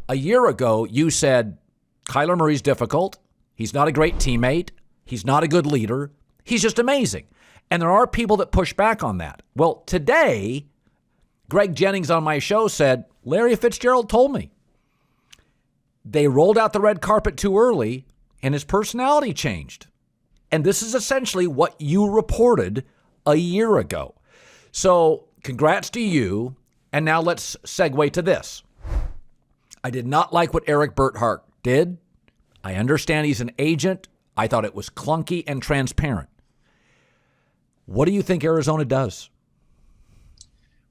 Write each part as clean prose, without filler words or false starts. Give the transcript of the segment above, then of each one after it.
A year ago, you said Kyler Murray's difficult. He's not a great teammate. He's not a good leader. He's just amazing. And there are people that push back on that. Well, today, Greg Jennings on my show said, Larry Fitzgerald told me. They rolled out the red carpet too early, and his personality changed. And this is essentially what you reported a year ago. So congrats to you. And now let's segue to this. I did not like what Eric Burkhart did. I understand he's an agent. I thought it was clunky and transparent. What do you think Arizona does?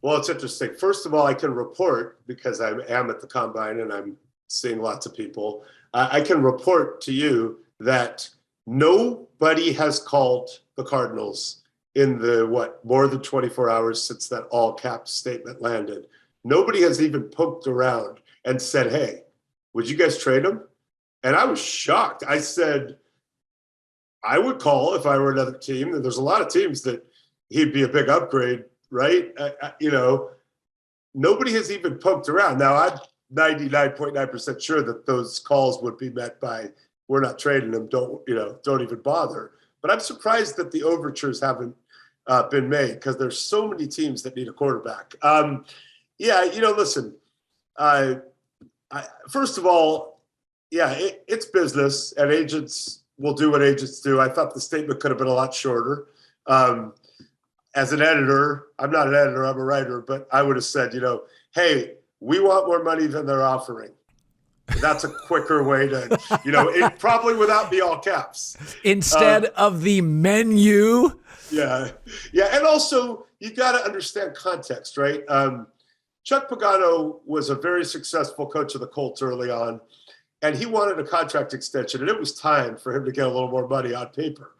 Well, it's interesting. First of all, I can report, because I am at the Combine and I'm seeing lots of people, I can report to you that nobody has called the Cardinals in the, more than 24 hours since that all-cap statement landed. Nobody has even poked around and said, hey, would you guys trade him? And I was shocked. I said, I would call if I were another team. And there's a lot of teams that he'd be a big upgrade, right? Nobody has even poked around. Now, I'm 99.9% sure that those calls would be met by, we're not trading him, don't even bother. But I'm surprised that the overtures haven't been made, because there's so many teams that need a quarterback. Listen, first of all, it's business, and agents will do what agents do. I thought the statement could have been a lot shorter. As an editor, I'm not an editor, I'm a writer, but I would have said, hey, we want more money than they're offering. That's a quicker way to, it probably without the all caps. Instead of the menu. Yeah. And also, you got to understand context, right? Chuck Pagano was a very successful coach of the Colts early on, and he wanted a contract extension, and it was time for him to get a little more money on paper.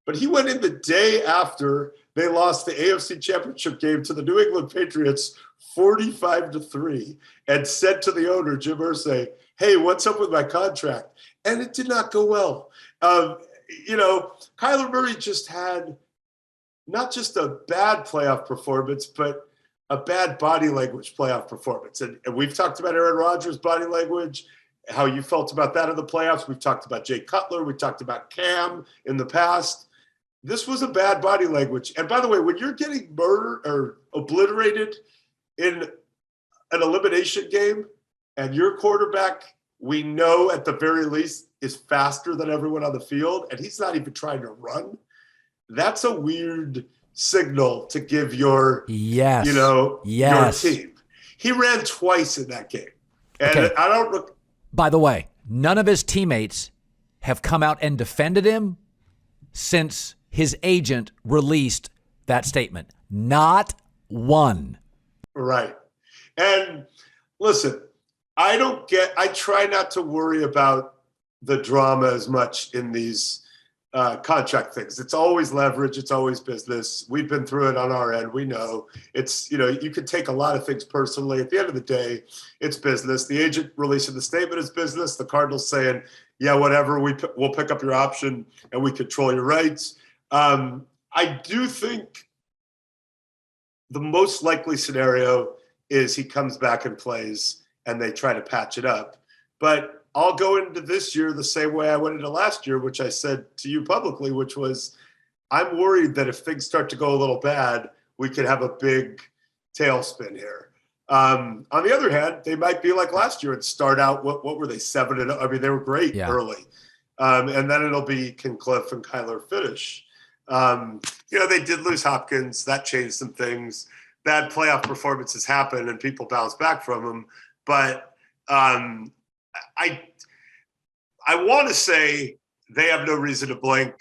But he went in the day after they lost the AFC Championship game to the New England Patriots 45-3 and said to the owner, Jim Irsay, hey, what's up with my contract? And it did not go well. Kyler Murray just had not just a bad playoff performance, but a bad body language playoff performance. And we've talked about Aaron Rodgers' body language, how you felt about that in the playoffs. We've talked about Jay Cutler. We talked about Cam in the past. This was a bad body language. And by the way, when you're getting murdered or obliterated in an elimination game, and your quarterback, we know at the very least, is faster than everyone on the field, and he's not even trying to run, that's a weird signal to give your team. He ran twice in that game. And okay. I don't look. By the way, none of his teammates have come out and defended him since his agent released that statement. Not one. Right. And listen, I try not to worry about the drama as much in these contract things. It's always leverage. It's always business. We've been through it on our end. We know it's, you can take a lot of things personally. At the end of the day, it's business. The agent releasing the statement is business. The Cardinals saying, yeah, whatever, we'll pick up your option and we control your rights. I do think the most likely scenario is he comes back and plays and they try to patch it up. But I'll go into this year the same way I went into last year, which I said to you publicly, which was, I'm worried that if things start to go a little bad, we could have a big tailspin here. On the other hand, they might be like last year and start out, what were they, 7-0? I mean, they were great early. And then it'll be, can Cliff and Kyler finish? They did lose Hopkins. That changed some things. Bad playoff performances happen and people bounce back from them. But I want to say they have no reason to blink.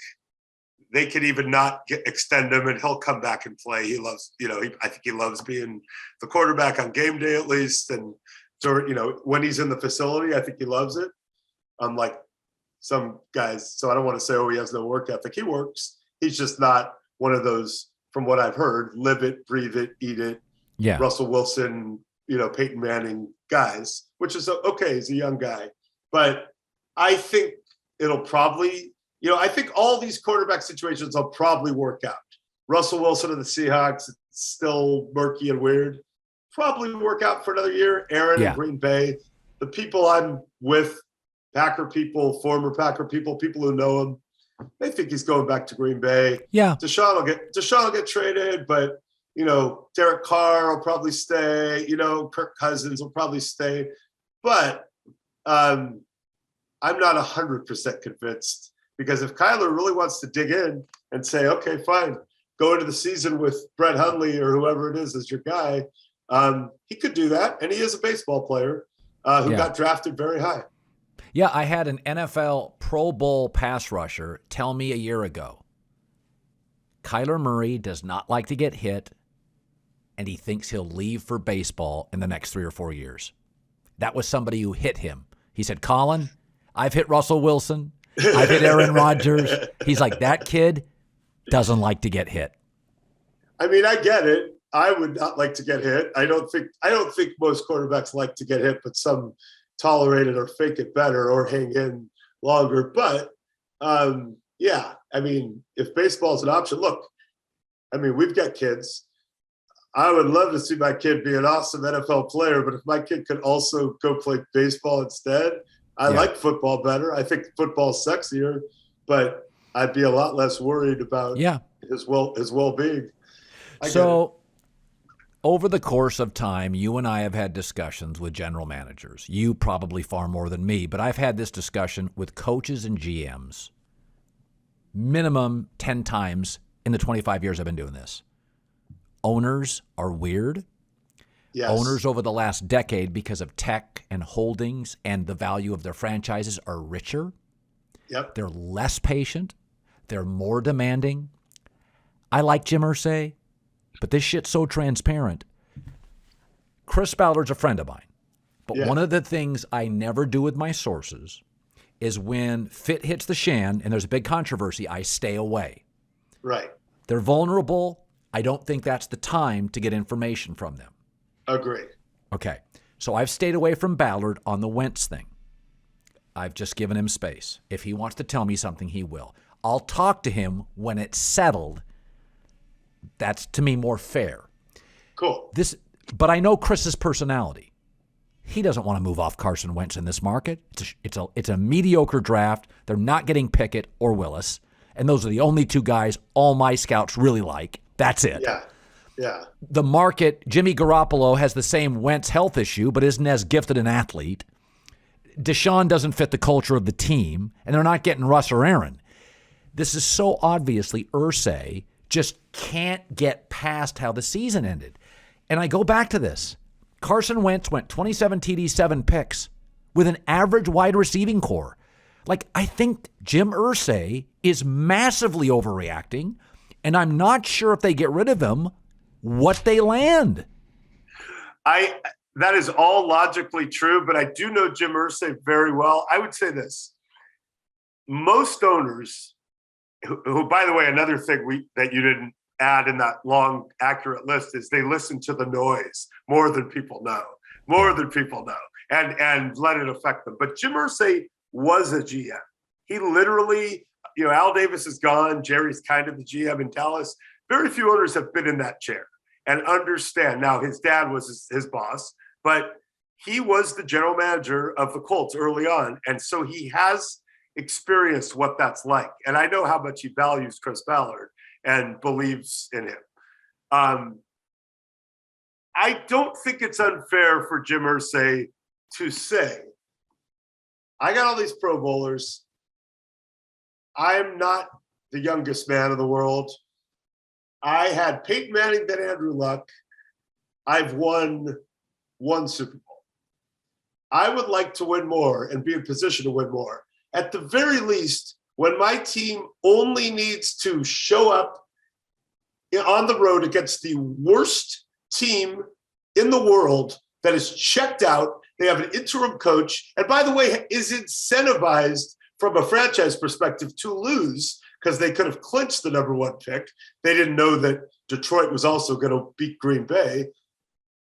They could even not extend him, and he'll come back and play. He loves, I think he loves being the quarterback on game day at least. And so, when he's in the facility, I think he loves it. Unlike some guys, so I don't want to say, he has no work ethic. He works. He's just not one of those, from what I've heard, live it, breathe it, eat it. Yeah. Russell Wilson, Peyton Manning guys, which is okay. He's a young guy, but I think it'll probably, I think all these quarterback situations will probably work out. Russell Wilson of the Seahawks, it's still murky and weird. Probably work out for another year. Aaron in Green Bay. the people I'm with, Packer people, former Packer people, people who know him, they think he's going back to Green Bay. Yeah. Deshaun will get traded, but Derek Carr will probably stay. Kirk Cousins will probably stay. But I'm not 100% convinced, because if Kyler really wants to dig in and say, okay, fine, go into the season with Brett Hundley or whoever it is as your guy, he could do that. And he is a baseball player who got drafted very high. Yeah, I had an NFL Pro Bowl pass rusher tell me a year ago, Kyler Murray does not like to get hit, and he thinks he'll leave for baseball in the next 3 or 4 years. That was somebody who hit him. He said, Colin, I've hit Russell Wilson. I've hit Aaron Rodgers. He's like, that kid doesn't like to get hit. I mean, I get it. I would not like to get hit. I don't think most quarterbacks like to get hit, but some tolerate it or fake it better or hang in longer. But yeah, I mean, if baseball is an option, look, I mean, we've got kids. I would love to see my kid be an awesome NFL player, but if my kid could also go play baseball instead, I like football better. I think football's sexier, but I'd be a lot less worried about his well-being. So over the course of time, you and I have had discussions with general managers. You probably far more than me, but I've had this discussion with coaches and GMs minimum 10 times in the 25 years I've been doing this. Owners are weird. Yes. Owners over the last decade, because of tech and holdings and the value of their franchises, are richer. Yep. They're less patient. They're more demanding. I like Jim Irsay, but this shit's so transparent. Chris Ballard's a friend of mine. But one of the things I never do with my sources is when fit hits the shan and there's a big controversy, I stay away. Right. They're vulnerable. I don't think that's the time to get information from them. Agree. Okay. So I've stayed away from Ballard on the Wentz thing. I've just given him space. If he wants to tell me something, he will. I'll talk to him when it's settled. That's, to me, more fair. Cool. But I know Chris's personality. He doesn't want to move off Carson Wentz in this market. It's a mediocre draft. They're not getting Pickett or Willis, and those are the only two guys all my scouts really like. That's it. Yeah. The market, Jimmy Garoppolo has the same Wentz health issue, but isn't as gifted an athlete. Deshaun doesn't fit the culture of the team, and they're not getting Russ or Aaron. This is so obviously Irsay just can't get past how the season ended. And I go back to this. Carson Wentz went 27 TDs, 7 picks with an average wide receiving core. Like, I think Jim Irsay is massively overreacting, and I'm not sure if they get rid of him, what they land. That is all logically true, but I do know Jim Irsay very well. I would say this. Most owners, who by the way, another thing that you didn't add in that long, accurate list is they listen to the noise more than people know, and let it affect them. But Jim Irsay was a GM. He literally, Al Davis is gone. Jerry's kind of the GM in Dallas. Very few owners have been in that chair and understand. Now, his dad was his boss, but he was the general manager of the Colts early on. And so he has experienced what that's like. And I know how much he values Chris Ballard and believes in him. I don't think it's unfair for Jim Irsay to say, I got all these Pro Bowlers. I'm not the youngest man in the world. I had Peyton Manning, then Andrew Luck. I've won 1 Super Bowl. I would like to win more and be in position to win more. At the very least, when my team only needs to show up on the road against the worst team in the world that is checked out, they have an interim coach, and by the way, is incentivized from a franchise perspective to lose because they could have clinched the number 1 pick. They didn't know that Detroit was also going to beat Green Bay.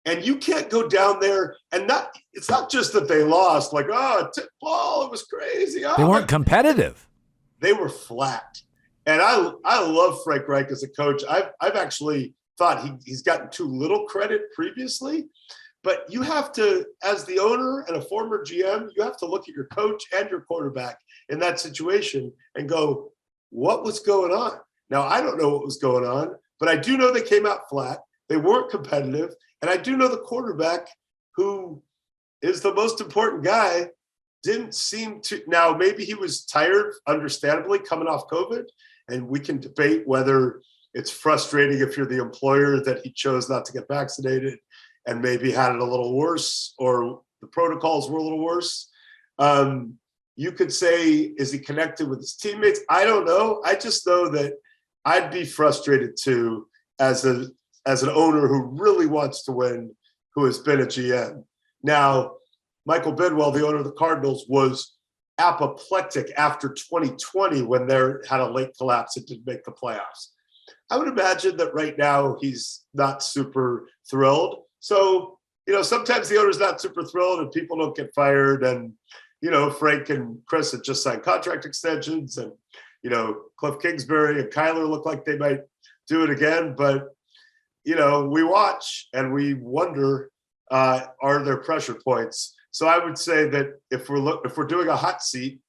And you can't go down there and it's not just that they lost, like, tip ball, it was crazy. They weren't competitive. They were flat. And I love Frank Reich as a coach. I've actually thought he's gotten too little credit previously, But you have to, as the owner and a former GM, you have to look at your coach and your quarterback in that situation and go, what was going on? Now, I don't know what was going on, but I do know they came out flat. They weren't competitive. And I do know the quarterback, who is the most important guy, didn't seem to. Now, maybe he was tired, understandably, coming off COVID. And we can debate whether it's frustrating if you're the employer that he chose not to get vaccinated and maybe had it a little worse, or the protocols were a little worse. You could say, is he connected with his teammates? I don't know. I just know that I'd be frustrated too, as an owner who really wants to win, who has been a GM. Now, Michael Bidwell, the owner of the Cardinals, was apoplectic after 2020 when they had a late collapse and didn't make the playoffs. I would imagine that right now he's not super thrilled. So, sometimes the owner's not super thrilled and people don't get fired. And, Frank and Chris had just signed contract extensions, and, Cliff Kingsbury and Kyler look like they might do it again. But, we watch and we wonder, are there pressure points? So I would say that if we're doing a hot seat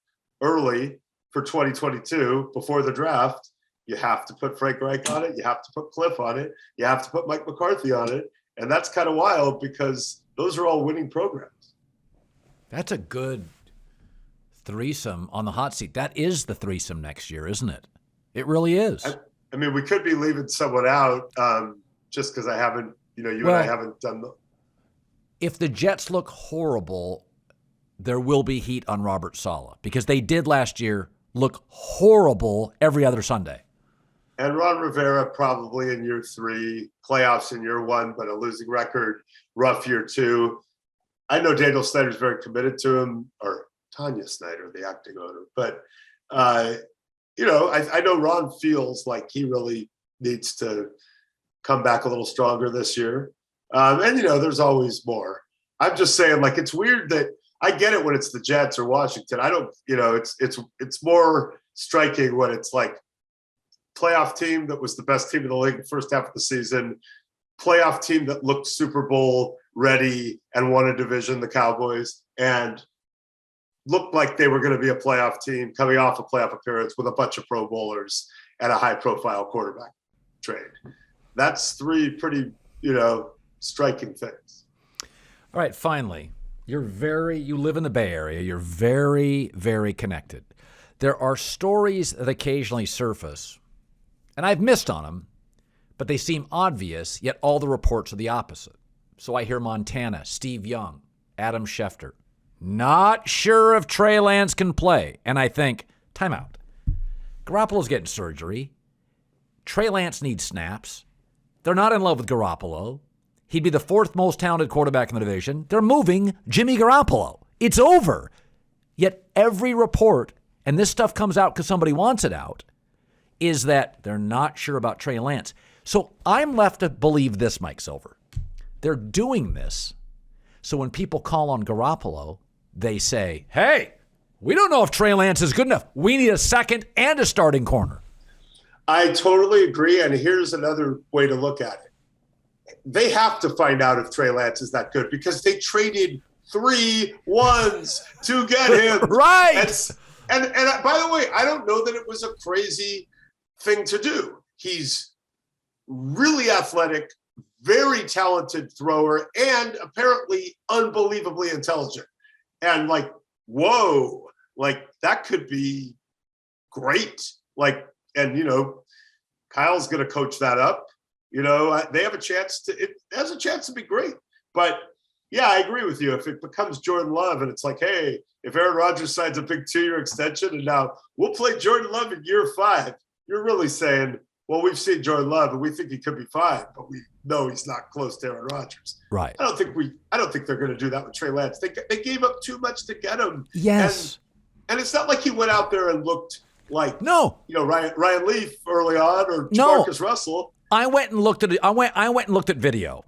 early for 2022 before the draft, you have to put Frank Reich on it. You have to put Cliff on it. You have to put Mike McCarthy on it. And that's kind of wild because those are all winning programs. That's a good threesome on the hot seat. That is the threesome next year, isn't it? It really is. I mean, we could be leaving someone out just because I haven't, and I haven't done the. If the Jets look horrible, there will be heat on Robert Saleh, because they did last year look horrible every other Sunday. And Ron Rivera probably in year 3, playoffs in year 1, but a losing record, rough year 2. I know Daniel Snyder's very committed to him, or Tanya Snyder, the acting owner. But, I know Ron feels like he really needs to come back a little stronger this year. And there's always more. I'm just saying, like, it's weird that I get it when it's the Jets or Washington. I don't, it's more striking when it's like playoff team that was the best team in the league the first half of the season, playoff team that looked Super Bowl ready and won a division, the Cowboys, and looked like they were going to be a playoff team coming off a playoff appearance with a bunch of Pro Bowlers and a high-profile quarterback trade. That's 3 pretty, striking things. All right, finally, you live in the Bay Area. You're very, very connected. There are stories that occasionally surface, and I've missed on them, but they seem obvious, yet all the reports are the opposite. So I hear Montana, Steve Young, Adam Schefter, not sure if Trey Lance can play. And I think, timeout. Garoppolo's getting surgery. Trey Lance needs snaps. They're not in love with Garoppolo. He'd be the 4th most talented quarterback in the division. They're moving Jimmy Garoppolo. It's over. Yet every report, and this stuff comes out because somebody wants it out, is that they're not sure about Trey Lance. So I'm left to believe this, Mike Silver. They're doing this so when people call on Garoppolo, they say, hey, we don't know if Trey Lance is good enough. We need a second and a starting corner. I totally agree. And here's another way to look at it. They have to find out if Trey Lance is that good because they traded 3 ones to get him. Right. And by the way, I don't know that it was a crazy thing to do. He's really athletic, very talented thrower, and apparently unbelievably intelligent. And like, whoa, like that could be great. Like, and Kyle's going to coach that up. They have a chance it has a chance to be great. But yeah, I agree with you. If it becomes Jordan Love and it's like, hey, if Aaron Rodgers signs a big 2-year extension and now we'll play Jordan Love in year 5, you're really saying, well, we've seen Jordan Love and we think he could be fine, but we know he's not close to Aaron Rodgers. Right. I don't think they're going to do that with Trey Lance. They gave up too much to get him. Yes. And it's not like he went out there and looked like Ryan Leaf early on or Jamarcus Russell. I went and looked at it. I went and looked at video.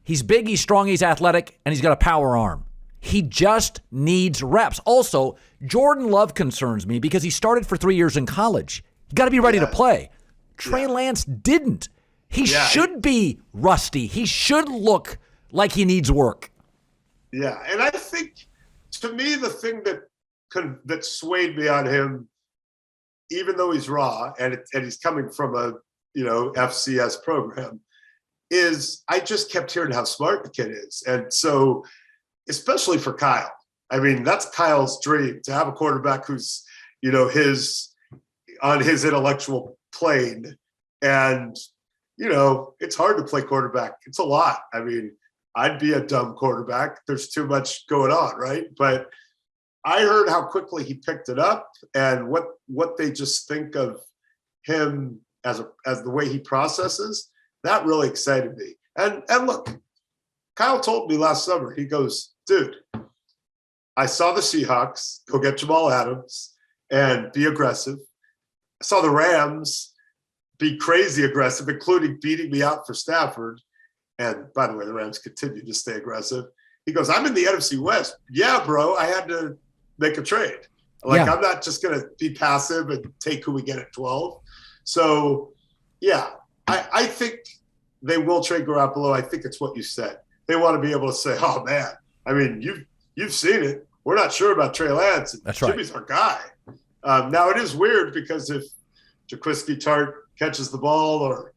He's big, he's strong, he's athletic, and he's got a power arm. He just needs reps. Also, Jordan Love concerns me because he started for 3 years in college. You got to be ready to play. Trey Lance didn't. He should be rusty. He should look like he needs work. Yeah, and I think, to me, the thing that swayed me on him, even though he's raw and he's coming from a FCS program, is I just kept hearing how smart the kid is. And so, especially for Kyle, I mean, that's Kyle's dream, to have a quarterback who's, on his intellectual plane. And, it's hard to play quarterback. It's a lot. I mean, I'd be a dumb quarterback. There's too much going on, right? But I heard how quickly he picked it up and what they just think of him as the way he processes. That really excited me. And look, Kyle told me last summer, he goes, dude, I saw the Seahawks go get Jamal Adams and be aggressive. I saw the Rams be crazy aggressive, including beating me out for Stafford. And by the way, the Rams continue to stay aggressive. He goes, I'm in the NFC West. Yeah, bro, I had to make a trade. I'm not just going to be passive and take who we get at 12. So, yeah, I think they will trade Garopppolo. I think it's what you said. They want to be able to say, oh, man, I mean, you've seen it. We're not sure about Trey Lance. That's Jimmy's our guy. Now, it is weird because if Jaquiski Tartt catches the ball or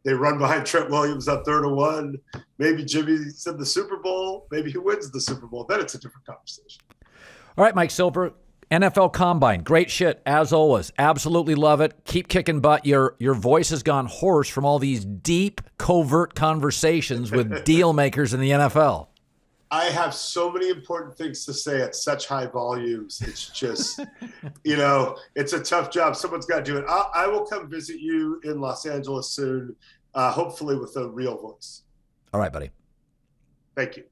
they run behind Trent Williams up 3rd-1, maybe Jimmy's in the Super Bowl. Maybe he wins the Super Bowl. Then it's a different conversation. All right, Mike Silver, NFL Combine. Great shit, as always. Absolutely love it. Keep kicking butt. Your voice has gone hoarse from all these deep, covert conversations with deal makers in the NFL. I have so many important things to say at such high volumes. It's just, it's a tough job. Someone's got to do it. I will come visit you in Los Angeles soon, hopefully with a real voice. All right, buddy. Thank you.